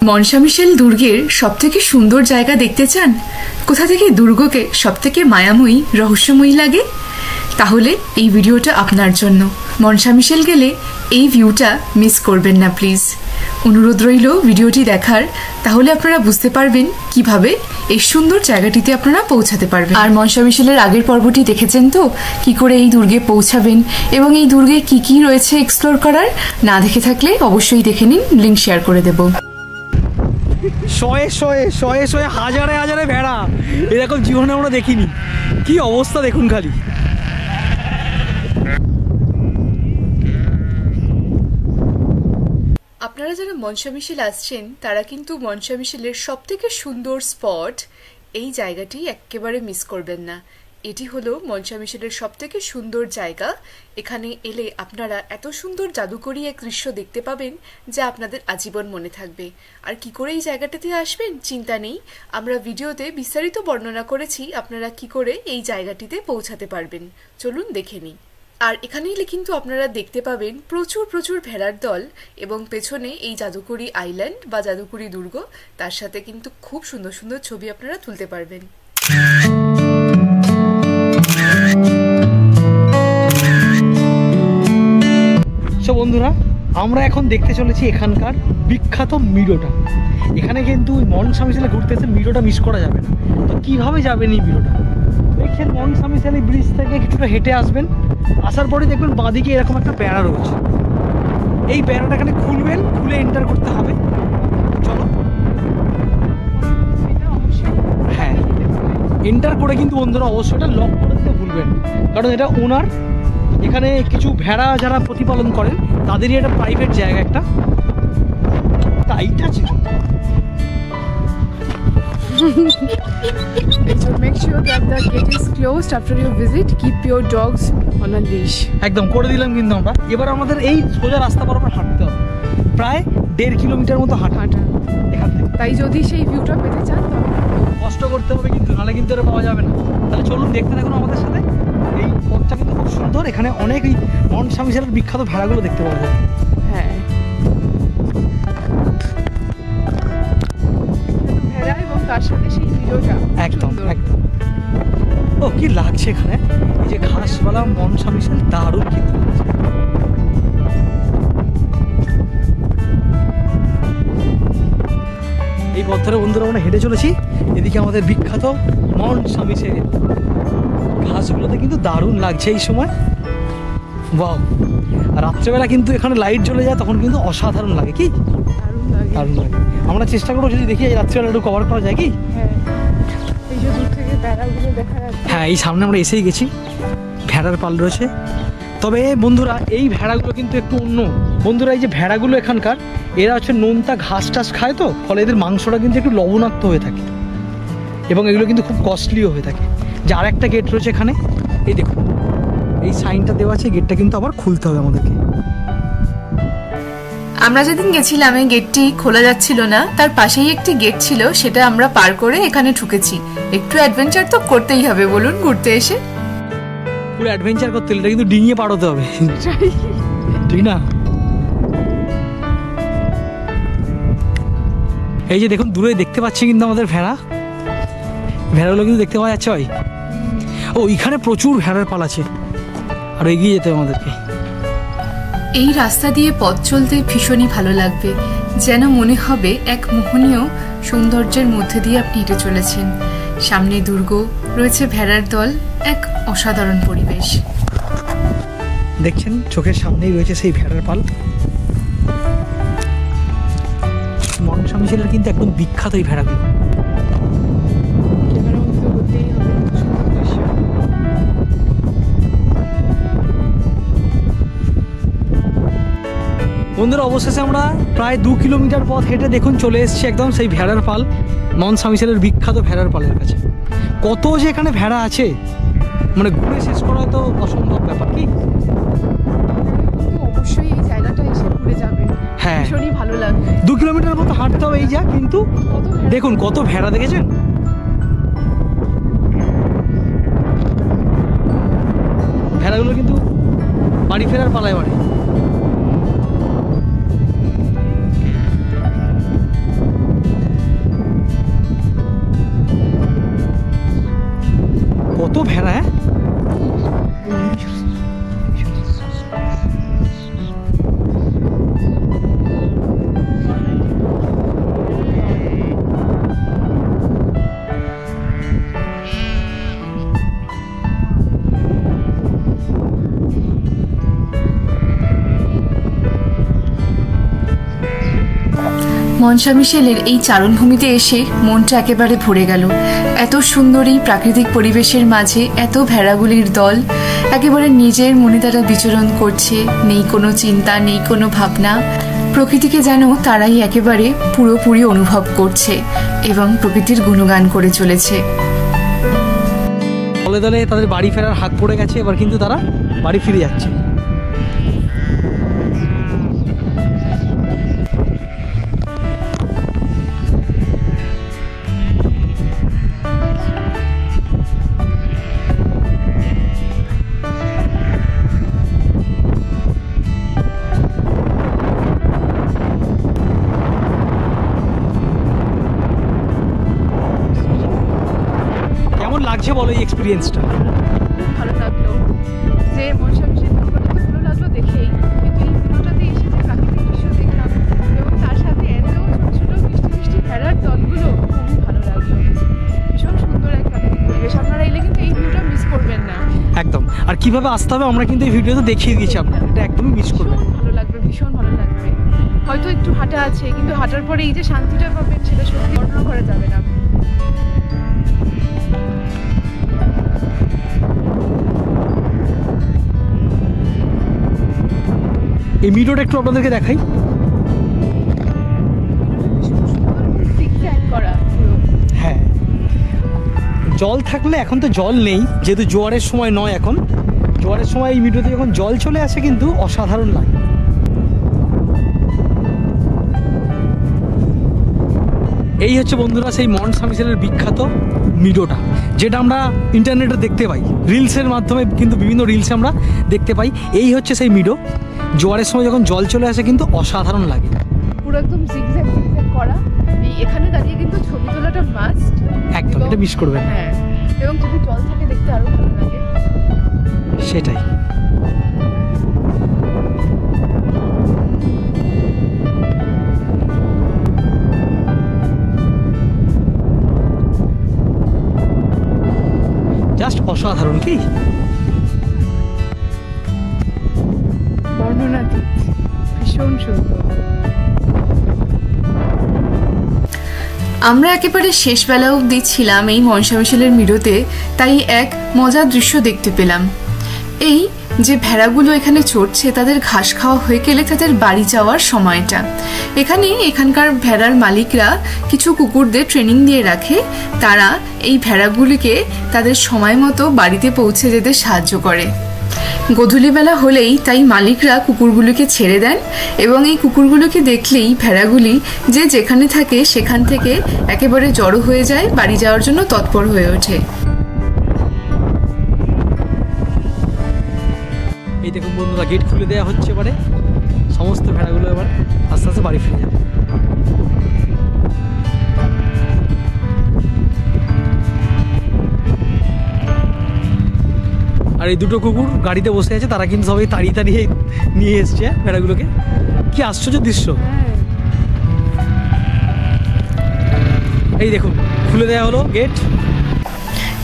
মনসামিশেল দুর্গের সবথেকে সুন্দর জায়গা দেখতে চান? কোথা থেকে দুর্গকে সবথেকে মায়াময়ী রহস্যময়ী লাগে? তাহলে এই ভিডিওটা আপনার জন্য। মনসামিশেল গেলে এই ভিউটা মিস করবেন না প্লিজ। অনুরোধ রইল ভিডিওটি দেখার, তাহলে আপনারা বুঝতে পারবেন কিভাবে এই সুন্দর জায়গাটিতে আপনারা পৌঁছাতে পারবেন। আর মনসামিশেলের আগের পর্বটি দেখেছেন তো, কি করে এই দুর্গে পৌঁছাবেন এবং এই দুর্গে কি কি রয়েছে এক্সপ্লোর করার? না দেখে থাকলে অবশ্যই দেখে নিন, লিঙ্ক শেয়ার করে দেব। শয়ে শয়ে শয়ে শয়ে হাজারে হাজারে ভেড়া এরকম জীবনে আমরা দেখিনি। কি অবস্থা দেখুন খালি। আপনারা যারা মনসামিশেল আসছেন তারা কিন্তু মনসামিশেলের সবথেকে সুন্দর স্পট এই জায়গাটি একেবারে মিস করবেন না। এটি হলো মনসামিশেলের সবথেকে সুন্দর জায়গা। এখানে এলে আপনারা এত সুন্দর জাদুকরী এক দৃশ্য দেখতে পাবেন যা আপনাদের আজীবন মনে থাকবে। আর কি করে এই জায়গাটাতে আসবেন চিন্তা নেই, আমরা ভিডিওতে বিস্তারিত বর্ণনা করেছি আপনারা কি করে এই জায়গাটিতে পৌঁছাতে পারবেন। চলুন দেখে নিই। আর এখানে এলে কিন্তু আপনারা দেখতে পাবেন প্রচুর প্রচুর ভেড়ার দল এবং পেছনে এই জাদুকরী আইল্যান্ড বা জাদুকরী দুর্গ, তার সাথে কিন্তু খুব সুন্দর সুন্দর ছবি আপনারা তুলতে পারবেন। বন্ধুরা, আমরা এখন দেখতে চলেছি এখানকার বিখ্যাত মিরোটা। এখানে কিন্তু মনসামিশেলে ঘুরতে এসে মিরোটা মিস করা যাবে না। তো কিভাবে যাবেন এই মিরোটা? দেখছেন মনসামিশেলি ব্রিজ থেকে কিছুটা হেঁটে আসবেন, আসার পরে দেখবেন বাঁদিকে এরকম একটা বেড়া রয়েছে। এই বেড়াটা এখানে খুলবেন, খুলে এন্টার করতে হবে। চলো, হ্যাঁ এন্টার করে কিন্তু বন্ধুরা অবশ্যই এটা লক করে দিতে ভুলবেন, কারণ এটা ওনার এখানে কিছু ভেড়া যারা প্রতিপালন করেন তাদেরই একটা প্রাইভেট জায়গা একটা, তাই আছে। So make sure that the gate is closed after your visit. Keep your dogs on a leash. একদম করে দিলাম কিন্তু আমরা। এবার আমাদের এই সোজা রাস্তা বরাবর হাঁটতে হবে, প্রায় 1.5 কিলোমিটার মতো হাঁটা এখান থেকে। তাই যদি সেই ভিউটা পেতে চান তবে কষ্ট করতে হবে কিন্তু, নাহলে কিন্তু এটা পাওয়া যাবে না। তাহলে চলুন দেখতে থাকুন আমাদের সাথে। এই পথটা কিন্তু খুব সুন্দর, এখানে অনেক এই মনসামিশেলের বিখ্যাত ভেড়াগুলো দেখতে পাওয়া যায়। হ্যাঁ, ভেড়া এবং তার সাথে সেই ভিউটা একদম একদম। ও কি লাগছে এখানে, এই যে ঘাসওয়ালা মনসামিশেল, দারুণ কিন্তু। এই পথ ধরে বন্ধুরা আমরা হেঁটে চলেছি, এদিকে আমাদের বিখ্যাত মনসামিশেল। ঘাসগুলোতে কিন্তু দারুণ লাগছে এই সময়। বাহ, রাত্রেবেলা কিন্তু এখানে লাইট জ্বলে যায়, তখন কিন্তু অসাধারণ লাগে। কি দারুণ লাগে। আমরা চেষ্টা করবো যদি দেখি এই রাত্রেবেলা একটু কভার করা যায় কি। এই যে দূর থেকে ভেড়াগুলো দেখা যাচ্ছে। হ্যাঁ, এই সামনে আমরা এসেই গেছি, ভেড়ার পাল রয়েছে। তবে বন্ধুরা এই ভেড়াগুলো কিন্তু একটু অন্য। বন্ধুরা এই যে ভেড়াগুলো এখানকার, এরা হচ্ছে নোনতা ঘাস টাস খায়, তো ফলে এদের মাংসটা কিন্তু একটু লবণাক্ত হয়ে থাকে এবং এগুলো কিন্তু খুব কস্টলিও হয়ে থাকে। যে আরেকটা গেট রয়েছে এখানে, এই দেখুন এই সাইনটা দেওয়া আছে, গেটটা কিন্তু আবার খুলতে হবে আমাদেরকে। আমরা যেদিন গেছিলাম এই গেটটি খোলা যাচ্ছিল না, তার পাশেই একটি গেট ছিল, সেটা আমরা পার করে এখানে ঢুকেছি। একটু অ্যাডভেঞ্চার তো করতেই হবে বলুন, ঘুরতে এসে। পুরো অ্যাডভেঞ্চার করতে হলে এটা কিন্তু ডিঙিয়ে পার হতে হবে, ঠিক না? এই যে দেখুন দূরে দেখতে পাচ্ছি কিন্তু আমাদের ভেড়াগুলো কিন্তু দেখতে পাওয়া যাচ্ছে। ও এখানে প্রচুর ভেড়ার পাল আছে, আর এগিয়ে যেতে হবে আমাদেরকে। এই রাস্তা দিয়ে পথ চলতে ভীষণই ভালো লাগবে, যেন মনে হবে এক মোহনীয় সৌন্দর্যের মধ্যে দিয়ে আপনি হেঁটে চলেছেন। সামনে দুর্গ রয়েছে, ভেড়ার দল, এক অসাধারণ পরিবেশ। দেখছেন চোখের সামনেই রয়েছে সেই ভেড়ার পাল। মনসামিশেলের কিন্তু একদম বিখ্যাত এই ভেড়াগুলো। বন্ধুরা অবশেষে আমরা প্রায় 2 কিলোমিটার পথ হেঁটে দেখুন চলে এসেছি একদম সেই ভেড়ার পাল, মনসামিশেলের বিখ্যাত ভেড়ার পালের কাছে। কত যে এখানে ভেড়া আছে, মানে ঘুরে শেষ করা তো অসম্ভব ব্যাপার। কি অবশ্যই এই জায়গাটা এসে ঘুরে যাবেন, হ্যাঁ ভীষণই ভালো লাগবে। 2 কিলোমিটার মতো হাঁটতে হবে এই যা, কিন্তু দেখুন কত ভেড়া দেখেছেন। ভেড়াগুলো কিন্তু বাড়ি ফেরার পালায় বাড়ি। মনসামিশেলের এই চারণভূমিতে এসে মনটা একেবারে ভরে গেল। এত সুন্দর এই প্রাকৃতিক পরিবেশের মাঝে এত ভেড়াগুলির দল একেবারে নিজের মনে তারা বিচরণ করছে, নেই কোনো চিন্তা, নেই কোনো ভাবনা। প্রকৃতিকে যেন তারাই একেবারে পুরোপুরি অনুভব করছে এবং প্রকৃতির গুণগান করে চলেছে। দলে দলে তাদের বাড়ি ফেরার হাত পড়ে গেছে, এবার কিন্তু তারা বাড়ি ফিরে যাচ্ছে। কেমন লাগছে বলো এই এক্সপিরিয়েন্সটা? খুব ভালো লাগলো যে মনসামিশেল দুর্গটা তো ভালো লাগলো দেখেই, কিন্তু এই ভিডিওটাতে এসে যে প্রাকৃতিক দৃশ্য দেখলাম এবং তার সাথে এত ছোট ছোট মিষ্টি মিষ্টি ভেড়ার দলগুলো খুবই ভালো লাগলো। ভীষণ সুন্দর এক প্রাকৃতিক পরিবেশ, আপনারা এলে কিন্তু এই ভিউটা মিস করবেন না একদম। আর কিভাবে আসতে হবে আমরা কিন্তু এই ভিডিওতে দেখিয়ে দিয়েছি আপনারা, এটা একদমই মিস করবেন। ভীষণ ভালো লাগবে, ভীষণ ভালো লাগবে। হয়তো একটু হাঁটা আছে, কিন্তু হাঁটার পরে এই যে শান্তিটা পাবেন সেটা সত্যি বর্ণনা করা যাবে না। এই মিডোটা একটু আপনাদেরকে দেখাই। জিগজ্যাগ করা পুরো। হ্যাঁ, জল থাকলে, এখন তো জল নেই যেহেতু জোয়ারের সময় নয়, এখন জোয়ারের সময় এই মিডোতে যখন জল চলে আসে কিন্তু অসাধারণ লাগে। এই হচ্ছে বন্ধুরা সেই মনসামিশেলের বিখ্যাত মিডোটা, যেটা আমরা ইন্টারনেটে দেখতে পাই, রিলসের মাধ্যমে কিন্তু বিভিন্ন রিলসে আমরা দেখতে পাই। এই হচ্ছে সেই মিডো, জোয়ারের সময় যখন জল চলে আসে কিন্তু অসাধারণ লাগে। পুরো একদম জিগজ্যাগ জিগজ্যাগ করা। এখানে দাঁড়িয়ে কিন্তু ছবি তোলাটা মাস্ট, একদম, এটা মিস করবেন না। হ্যাঁ, এবং যদি জল থাকে দেখতে আরো ভালো লাগে। সেটাই। জাস্ট অসাধারণ, কি বর্ণনাতীত, ভীষণ সুন্দর। আমরা একেবারে শেষবেলা অবধি ছিলাম এই মনসামিশেলের মিডোতে, তাই এক মজার দৃশ্য দেখতে পেলাম। এই যে ভেড়াগুলো এখানে চড়ছে তাদের ঘাস খাওয়া হয়ে গেলে তাদের বাড়ি যাওয়ার সময়টা, এখানকার ভেড়ার মালিকরা কিছু কুকুরদের ট্রেনিং দিয়ে রাখে, তারা এই ভেড়াগুলিকে তাদের সময় মতো বাড়িতে পৌঁছে যেতে সাহায্য করে। গোধূলিবেলা হলেই তাই মালিকরা কুকুরগুলিকে ছেড়ে দেন এবং এই কুকুরগুলোকে দেখলেই ভেড়াগুলি যে যেখানে থাকে সেখান থেকে একেবারে জড়ো হয়ে যায়, বাড়ি যাওয়ার জন্য তৎপর হয়ে ওঠে। এই দেখুন বন্ধুরা, গেট খুলে দেওয়া হচ্ছে, এবারে সমস্ত ভেড়াগুলো এবার আস্তে আস্তে বাড়ি ফিরে যাবে। আর এই দুটো কুকুর গাড়িতে বসে আছে, তারা কিন্তু সবাই তাড়িয়ে তাড়িয়ে নিয়ে এসছে ভেড়াগুলোকে। কি আশ্চর্য দৃশ্য! এই দেখুন, খুলে দেওয়া হলো গেট।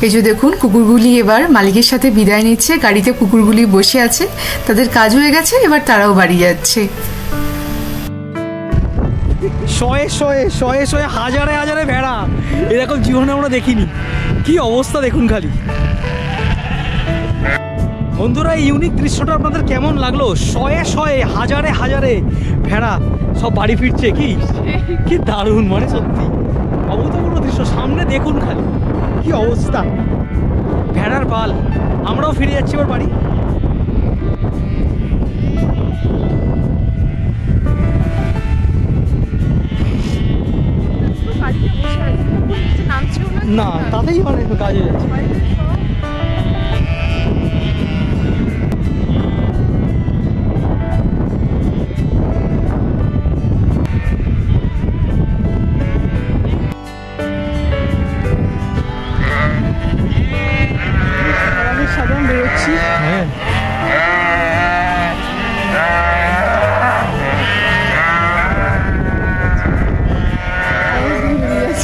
এই যে দেখুন, কুকুরগুলি এবার মালিকের সাথে বিদায় নিচ্ছে, গাড়িতে কুকুরগুলি বসে আছে, তাদের কাজ হয়ে গেছে, এবার তারাও বাড়ি যাচ্ছে। শয়ে শয়ে শয়ে শয়ে হাজারে হাজারে ভেড়া, এরকম জীবনে আমরা দেখিনি। কি অবস্থা দেখুন খালি। বন্ধুরা, এই ইউনিক দৃশ্যটা আপনাদের কেমন লাগলো? শয়ে শয়ে হাজারে হাজারে ভেড়া সব বাড়ি ফিরছে, কি দারুণ, মানে সত্যি অভূতপূর্ব দৃশ্য। সামনে দেখুন খালি কি অবস্থা, ভেড়ার পাল। আমরাও ফিরে যাচ্ছি এবার বাড়ি। না, তাতেই মানে কাজ হয়ে যাচ্ছে। সাধারণ বেরোচ্ছি। হ্যাঁ,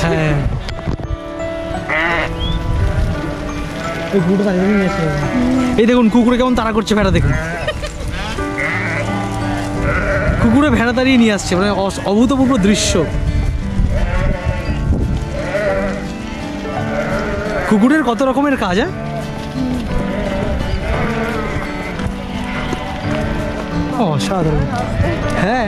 হ্যাঁ, এই গুড়টা তাড়িয়ে নিয়ে এসে। এই দেখুন কুকুরে কেমন তাড়া করছে ভেড়া, দেখুন কুকুর কুকুরে ভেড়া দাঁড়িয়ে নিয়ে আসছে, মানে অভূতপূর্ব দৃশ্য। কুকুরের কত রকমের কাজ, অসাধারণ। হ্যাঁ,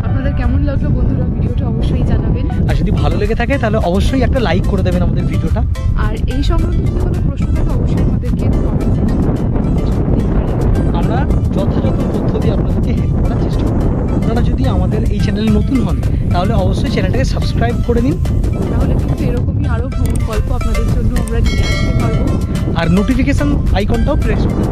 আপনাদের কেমন লাগলো বন্ধুরা ভিডিওটা অবশ্যই জানাবেন। আর যদি ভালো লেগে থাকে তাহলে অবশ্যই একটা লাইক করে দেবেন আমাদের ভিডিওটা। আর এই সংক্রান্ত যদি কোনো প্রশ্ন থাকে অবশ্যই আমাদেরকে কমেন্ট সেকশনে জিজ্ঞেস করতেই পারেন। আমরা যথাযথ তথ্য দিয়ে আপনাদেরকে হেল্প করার চেষ্টা করব। আপনারা যদি আমাদের এই চ্যানেলে নতুন হন তাহলে অবশ্যই চ্যানেলটাকে সাবস্ক্রাইব করে নিন, তাহলে কিন্তু এরকমই আরও ভ্রমণ গল্প আপনাদের জন্য আমরা নিয়ে আসতে পারবো। আর নোটিফিকেশন আইকনটাও প্রেস করুন।